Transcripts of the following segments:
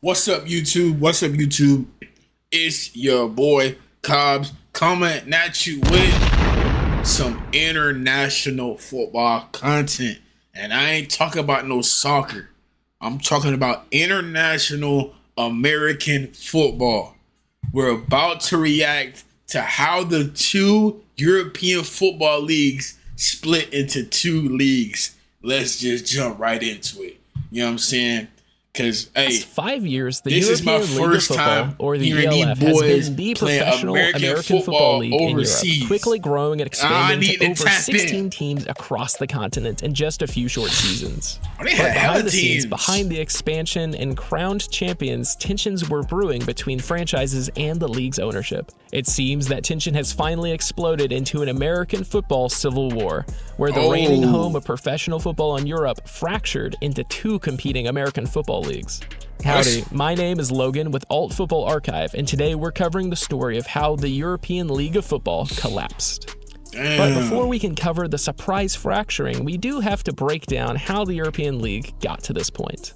What's up, YouTube? What's up, YouTube? It's your boy Cobbs coming at you with some international football content. And I ain't talking about no soccer. I'm talking about international American football. We're about to react to how the two European football leagues split into two leagues. Let's just jump right into it. You know what I'm saying? Because, hey, 5 years, the this European is my first time or the hearing ELF these boys has been the playing professional American football league overseas. in Europe, quickly growing and expanding to over tap 16 in. teams across the continent in just a few short seasons. Oh, they had hella Behind the scenes, teams. behind the expansion and crowned champions, tensions were brewing between franchises and the league's ownership. It seems that tension has finally exploded into an American football civil war, where the reigning home of professional football in Europe fractured into two competing American football leagues. Howdy, my name is Logan with Alt Football Archive, and today we're covering the story of how the European League of Football collapsed. Damn. But before we can cover the surprise fracturing, we do have to break down how the European League got to this point.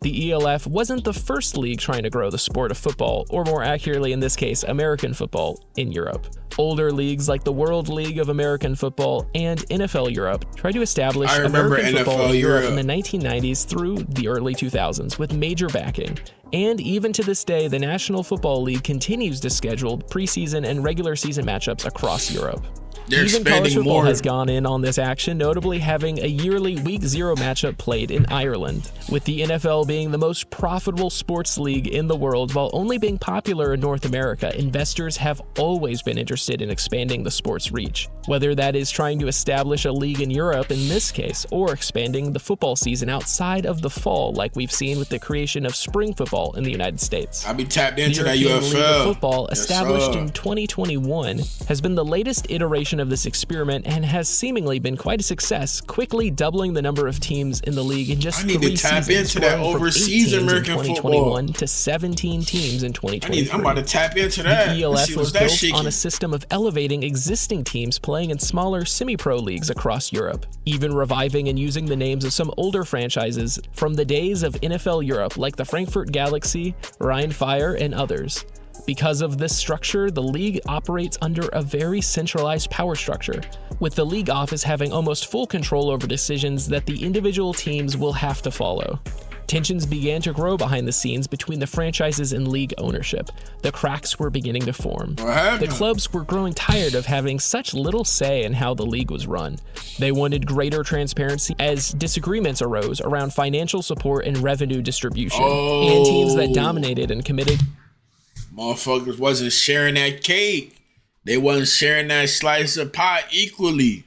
The ELF wasn't the first league trying to grow the sport of football, or more accurately in this case, American football, in Europe. Older leagues like the World League of American Football and NFL Europe tried to establish American football in Europe in the 1990s through the early 2000s with major backing. And even to this day, the National Football League continues to schedule preseason and regular season matchups across Europe. Even college football has gone in on this action, notably having a yearly Week 0 matchup played in Ireland. With the NFL being the most profitable sports league in the world while only being popular in North America, investors have always been interested in expanding the sport's reach. Whether that is trying to establish a league in Europe in this case, or expanding the football season outside of the fall like we've seen with the creation of spring football in the United States. I'll be tapped into the that European UFL. League of Football, established in 2021, has been the latest iteration of this experiment and has seemingly been quite a success, quickly doubling the number of teams in the league in just 3 seasons. I need to tap into that overseas American in 2021 to 17 teams in 2023. I'm about to tap into that. The ELF was built on a system of elevating existing teams playing in smaller semi-pro leagues across Europe, even reviving and using the names of some older franchises from the days of NFL Europe like the Frankfurt Galaxy, Rhein Fire, and others. Because of this structure, the league operates under a very centralized power structure, with the league office having almost full control over decisions that the individual teams will have to follow. Tensions began to grow behind the scenes between the franchises and league ownership. The cracks were beginning to form. The clubs were growing tired of having such little say in how the league was run. They wanted greater transparency as disagreements arose around financial support and revenue distribution, and teams that dominated and committed. Motherfuckers wasn't sharing that cake. They wasn't sharing that slice of pie equally.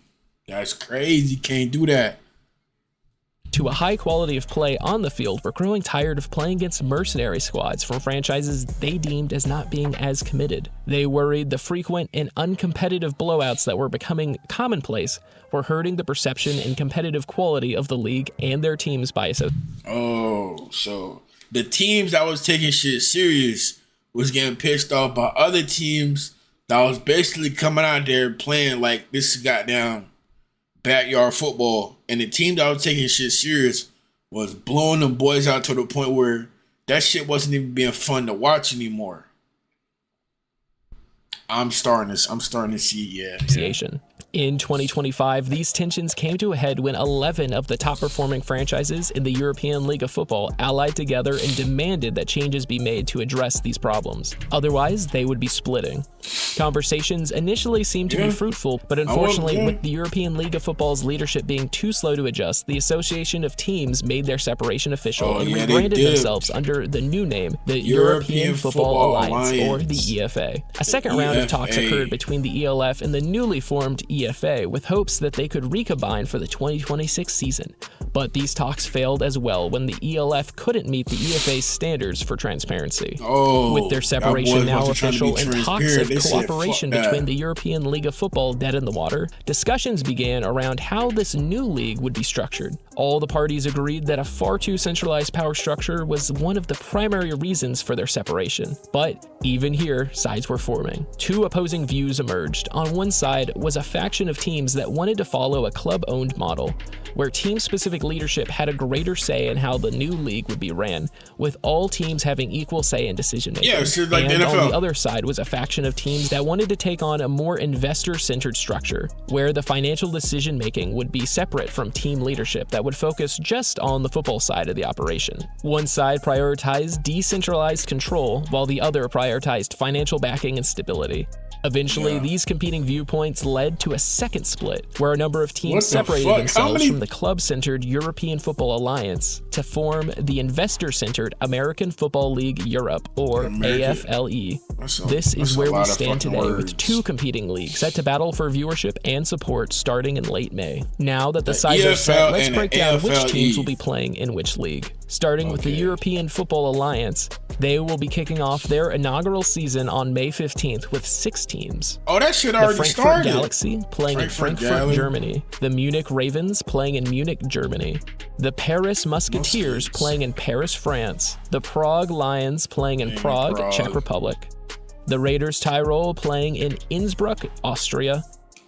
That's crazy. Can't do that. To a high quality of play on the field, were growing tired of playing against mercenary squads from franchises they deemed as not being as committed. They worried the frequent and uncompetitive blowouts that were becoming commonplace were hurting the perception and competitive quality of the league and their teams by association. Oh, so the teams that was taking shit serious was getting pissed off by other teams that was basically coming out there playing like this goddamn backyard football. And the team that was taking shit serious was blowing them boys out to the point where that shit wasn't even being fun to watch anymore. I'm starting to see, yeah. In 2025, these tensions came to a head when 11 of the top-performing franchises in the European League of Football allied together and demanded that changes be made to address these problems. Otherwise, they would be splitting. Conversations initially seemed to be fruitful, but unfortunately, with the European League of Football's leadership being too slow to adjust, the Association of Teams made their separation official and rebranded themselves under the new name, the European Football Alliance, or the EFA. A second round of talks occurred between the ELF and the newly formed EFA, with hopes that they could recombine for the 2026 season. But these talks failed as well when the ELF couldn't meet the EFA's standards for transparency. With their separation now official and talks have cooperation between the European League of Football dead in the water, discussions began around how this new league would be structured. All the parties agreed that a far too centralized power structure was one of the primary reasons for their separation. But even here, sides were forming. Two opposing views emerged. On one side was a faction of teams that wanted to follow a club-owned model, where team-specific leadership had a greater say in how the new league would be ran, with all teams having equal say in decision-making. Yeah, it's like the NFL. On the other side was a faction of teams that wanted to take on a more investor-centered structure, where the financial decision-making would be separate from team leadership that would focus just on the football side of the operation. One side prioritized decentralized control, while the other prioritized financial backing and stability. Eventually, these competing viewpoints led to a second split, where a number of teams separated themselves from the club-centered European Football Alliance to form the investor-centered American Football League Europe, or AFLE. This is where we stand today, with two competing leagues set to battle for viewership and support starting in late May. Now that the sides are set, let's break down which teams will be playing in which league. Starting with the European Football Alliance, they will be kicking off their inaugural season on May 15th with 6 teams. Oh, that shit already started. The Frankfurt Galaxy playing in Frankfurt, Germany. The Munich Ravens playing in Munich, Germany. The Paris Musketeers playing in Paris, France. The Prague Lions playing in Prague, Czech Republic. The Raiders Tyrol playing in Innsbruck, Austria.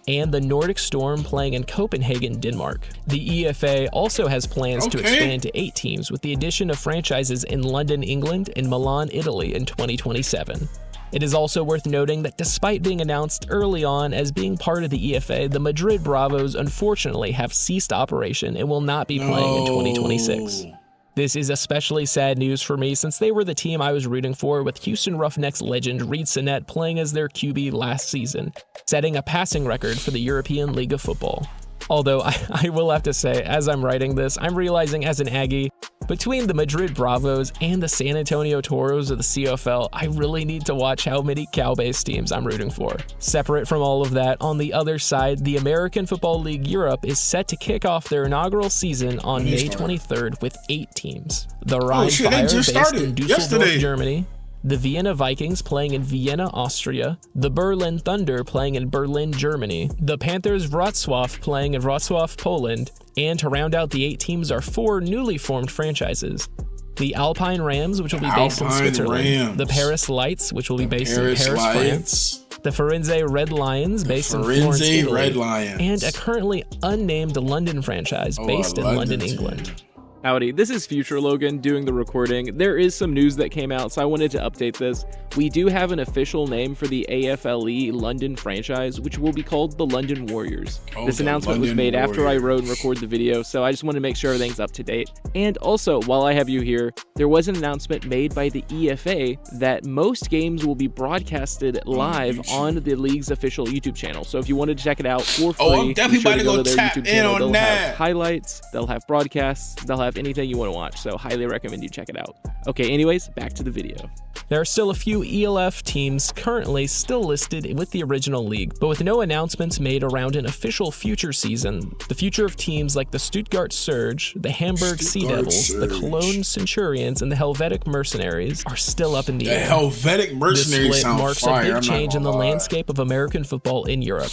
And the Nordic Storm playing in Copenhagen, Denmark. The EFA also has plans to expand to 8 teams with the addition of franchises in London, England, and Milan, Italy in 2027. It is also worth noting that despite being announced early on as being part of the EFA, the Madrid Bravos unfortunately have ceased operation and will not be playing in 2026. This is especially sad news for me since they were the team I was rooting for, with Houston Roughnecks legend Reed Sinnett playing as their QB last season, setting a passing record for the European League of Football. Although I will have to say, as I'm writing this, I'm realizing as an Aggie, between the Madrid Bravos and the San Antonio Toros of the CFL, I really need to watch how many cow-based teams I'm rooting for. Separate from all of that, on the other side, the American Football League Europe is set to kick off their inaugural season on May 23rd with 8 teams. The Rhein-Fire, based in Dusseldorf, Germany. The Vienna Vikings playing in Vienna, Austria, the Berlin Thunder playing in Berlin, Germany, the Panthers Wrocław playing in Wrocław, Poland, and to round out the 8 teams are 4 newly formed franchises. The Alpine Rams, which will be based in Switzerland, the Paris Lights, which will be based in Paris, France, the Firenze Red Lions, based in Florence, Italy, and a currently unnamed London franchise based in London, England. Howdy, this is Future Logan doing the recording. There is some news that came out, so I wanted to update this. We do have an official name for the AFLE London franchise, which will be called the London Warriors. This announcement was made after I wrote and recorded the video, so I just want to make sure everything's up to date. And also, while I have you here, there was an announcement made by the EFA that most games will be broadcasted live on the league's official YouTube channel. So if you wanted to check it out for free, I'm definitely about to go tap in on that. They'll have highlights, they'll have broadcasts, they'll have anything you want to watch, so highly recommend you check it out. Okay, anyways, back to the video. There are still a few ELF teams currently still listed with the original league, but with no announcements made around an official future season. The future of teams like the Stuttgart Surge, the Hamburg Sea Devils, the Cologne Centurions, and the Helvetic Mercenaries are still up in the air. The Helvetic Mercenaries this split marks a big I'm change in the landscape of American football in Europe,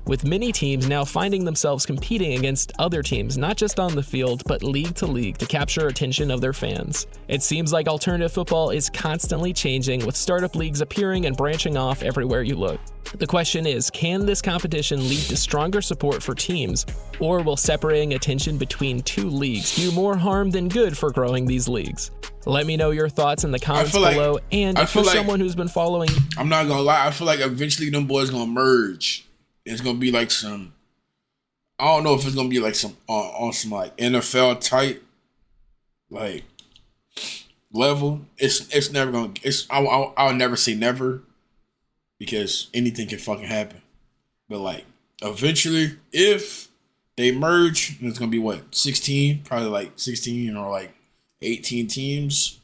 with many teams now finding themselves competing against other teams, not just on the field, but league to league to capture attention of their fans. It seems like alternative football is constantly changing, with startup leagues appearing and branching off everywhere you look. The question is, can this competition lead to stronger support for teams, or will separating attention between 2 leagues do more harm than good for growing these leagues? Let me know your thoughts in the comments below, and if you're someone who's been following... I'm not gonna lie, I feel like eventually them boys gonna merge. It's gonna be like some, I don't know if it's gonna be like some on some like NFL type like level. It's never gonna. I'll never say never, because anything can fucking happen. But like eventually, if they merge, it's gonna be what, 16, probably like 16 or like 18 teams.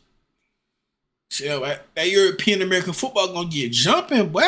So that European American football gonna get jumping, boy.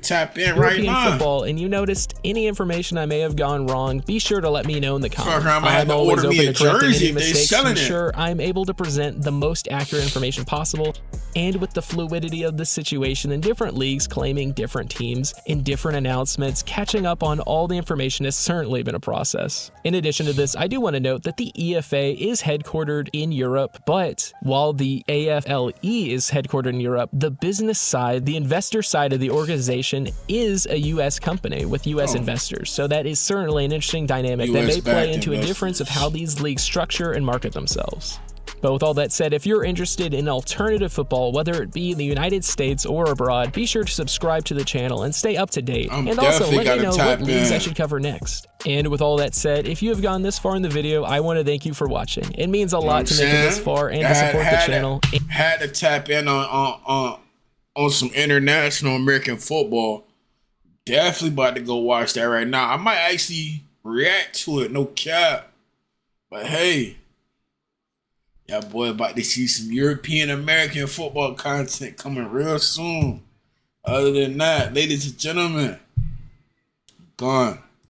Tap in right now. European football, and you noticed any information I may have gone wrong, be sure to let me know in the comments. I'm always open to correcting any mistakes to ensure I'm able to present the most accurate information possible. And with the fluidity of the situation and different leagues claiming different teams and different announcements, catching up on all the information has certainly been a process. In addition to this, I do want to note that the EFA is headquartered in Europe, but while the AFLE is headquartered in Europe, the business side, the investor side of the organization is a US company with US investors. So that is certainly an interesting dynamic that may play into a difference of how these leagues structure and market themselves. But with all that said, if you're interested in alternative football, whether it be in the United States or abroad, be sure to subscribe to the channel and stay up to date. And also let me know what leagues I should cover next. And with all that said, if you have gone this far in the video, I want to thank you for watching. It means a lot to make it this far and to support the channel. Had to tap in on some international American football. Definitely about to go watch that right now. I might actually react to it, no cap. But hey, y'all boy about to see some European American football content coming real soon. Other than that, ladies and gentlemen, gone.